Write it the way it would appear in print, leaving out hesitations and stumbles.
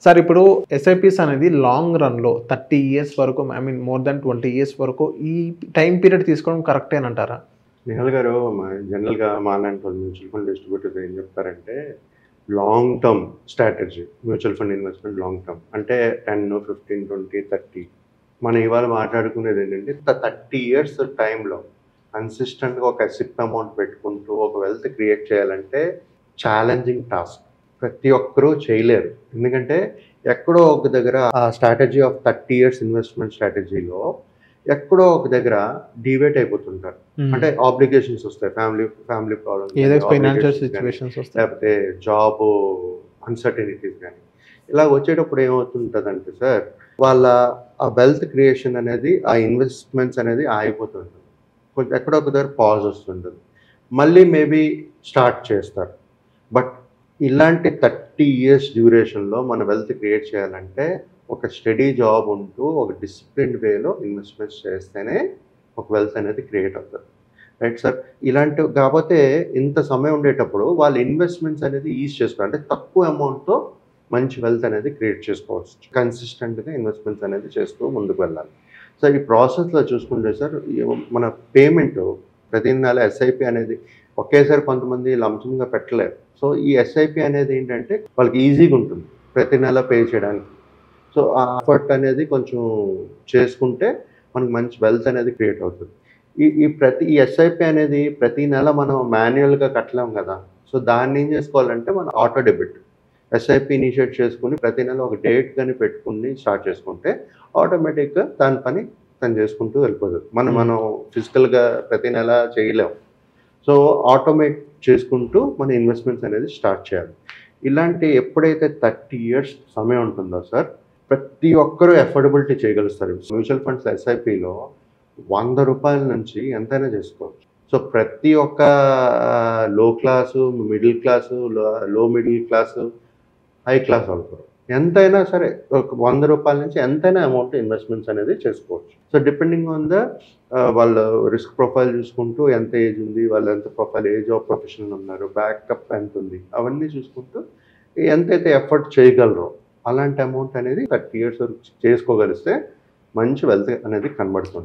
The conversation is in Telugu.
సార్ ఇప్పుడు ఎస్ఐపిస్ అనేది లాంగ్ రన్‌లో 30 ఇయర్స్ వరకు మోర్ దాన్ 20 ఇయర్స్ వరకు ఈ టైమ్ పీరియడ్ తీసుకోవడం కరెక్టేనంటారా? నిహాల్ గారు జనరల్‌గా మాలాంటి వాళ్ళు మ్యూచువల్ ఫండ్ డిస్ట్రిబ్యూటర్స్ ఏం చెప్తారంటే, long term strategy mutual fund investment long term. అంటే 10, 15, 20, 30 మనం ఇవాళ మాట్లాడుకునేది ఏంటంటే 30 ఇయర్స్ టైంలో కన్సిస్టెంట్‌గా ఒక సిప్ అమౌంట్ పెట్టుకుంటూ ఒక వెల్త్ క్రియేట్ చేయాలంటే ఛాలెంజింగ్ టాస్క్. ప్రతి ఒక్కరూ చేయలేరు. ఎందుకంటే ఎక్కడో ఒక దగ్గర ఆ స్ట్రాటజీ ఆఫ్ 30 ఇయర్స్ ఇన్వెస్ట్‌మెంట్ స్ట్రాటజీలో ఎక్కడో ఒక దగ్గర డీవియేట్ అయిపోతుంటారు. అంటే ఆబ్లిగేషన్స్ వస్తాయి. ఫ్యామిలీ ప్రాబ్లమ్స్ ఏదో గాని, ఫైనాన్షియల్ ఆబ్లిగేషన్స్ గాని, సిట్యుయేషన్స్ వస్తాయి. లేకపోతే జాబు అన్‌సర్టెనిటీస్ గాని, ఇలా వచ్చేటప్పుడు ఏమవుతుంటదంటే సార్, వాళ్ళ ఆ వెల్త్ క్రియేషన్ అనేది, ఆ ఇన్వెస్ట్‌మెంట్స్ అనేది ఆగిపోతుంటుంది. కొంచెం ఎక్కడో ఒక దగ్గర పాజ్ వస్తుంటది. మళ్ళీ మేబీ స్టార్ట్ చేస్తారు. బట్ ఇలాంటి 30 ఇయర్స్ డ్యూరేషన్‌లో మన వెల్త్ క్రియేట్ చేయాలంటే, ఒక స్టడీ జాబ్ ఉంటూ, ఒక డిసిప్లిన్డ్ వేలో ఇన్వెస్ట్‌మెంట్స్ చేస్తేనే ఒక వెల్త్ అనేది క్రియేట్ అవుతది. Right sir? ఇలాంటివి కాపోతే ఇంత సమయం ఉండేటప్పుడు వాళ్ళు ఇన్వెస్ట్‌మెంట్స్ అనేది ఈజ్ చేసుకోవాలి. అంటే తక్కువ అమౌంట్‌తో మంచి వెల్త్ అనేది క్రియేట్ చేసుకోవచ్చు. కన్సిస్టెంట్‌గా ఇన్వెస్ట్‌మెంట్స్ అనేది చేస్తూ ముందుకు వెళ్ళాలి. సో, ఈ ప్రాసెస్‌లో చూసుకుంటే సార్, మన పేమెంటు ప్రతి నెల ఎస్ఐపి అనేది ఒకేసారి కొంతమంది లంసమ్‌గా పెట్టలేరు. సో, ఈ ఎస్ఐపి అనేది ఏంటంటే వాళ్ళకి ఈజీగా ఉంటుంది. ప్రతి నెల పే చేయడానికి. సో, ఆ ఎఫర్ట్ అనేది కొంచెం చేసుకుంటే మనకు మంచి వెల్త్ అనేది క్రియేట్ అవుతది. ఈ ఎస్ఐపి అనేది ప్రతి నెల మనం మాన్యుయల్‌గా కట్టలేం కదా! సో, దాన్ని ఏం చేసుకోవాలంటే మనం ఆటో డెబిట్. ఎస్ఐపి ఇనిషియేట్ చేసుకొని ప్రతి నెల ఒక డేట్ గాని పెట్టుకొని స్టార్ట్ చేసుకుంటే ఆటోమేటిక్‌గా దాని పని తను చేసుకుంటూ వెళ్ళిపోతది. మనం ఫిజికల్‌గా ప్రతి నెల చేయలేం. సో, ఆటోమేట్ చేసుకుంటూ మన ఇన్వెస్ట్‌మెంట్స్ అనేది స్టార్ట్ చేయాలి. ఇలాంటి ఎప్పుడైతే 30 ఇయర్స్ సమయం ఉంటుందో సార్, ప్రతి ఒక్కరు అఫోర్డబిలిటీ చేయగలుగుతారు. మ్యూచువల్ ఫండ్స్ ఎస్ఐపిలో రూ. 100 నుంచి ఎంతైనా చేసుకోవచ్చు. సో, ప్రతి ఒక్క లో క్లాసు, మిడిల్ క్లాసు, లో మిడిల్ క్లాసు, హై క్లాస్ వాళ్ళు కూడా ఎంతైనా సరే ఒక రూ. 100 నుంచి ఎంతైనా అమౌంట్ ఇన్వెస్ట్‌మెంట్స్ అనేది చేసుకోవచ్చు. సో, డిపెండింగ్ ఆన్ ద వాళ్ళ రిస్క్ ప్రొఫైల్ చూసుకుంటూ ఎంత ఏజ్ ఉంది, వాళ్ళు ఎంత ప్రొఫైల్ ఏ జాబ్ ప్రొఫెషన్‌లో ఉన్నారు, బ్యాకప్ ఎంతుంది, అవన్నీ చూసుకుంటూ ఎంతైతే ఎఫర్ట్ చేయగలరో అలాంటి అమౌంట్ అనేది 30 ఇయర్స్ వరకు చేసుకోగలిస్తే మంచి వెల్త్ అనేది కనబడుతుంది.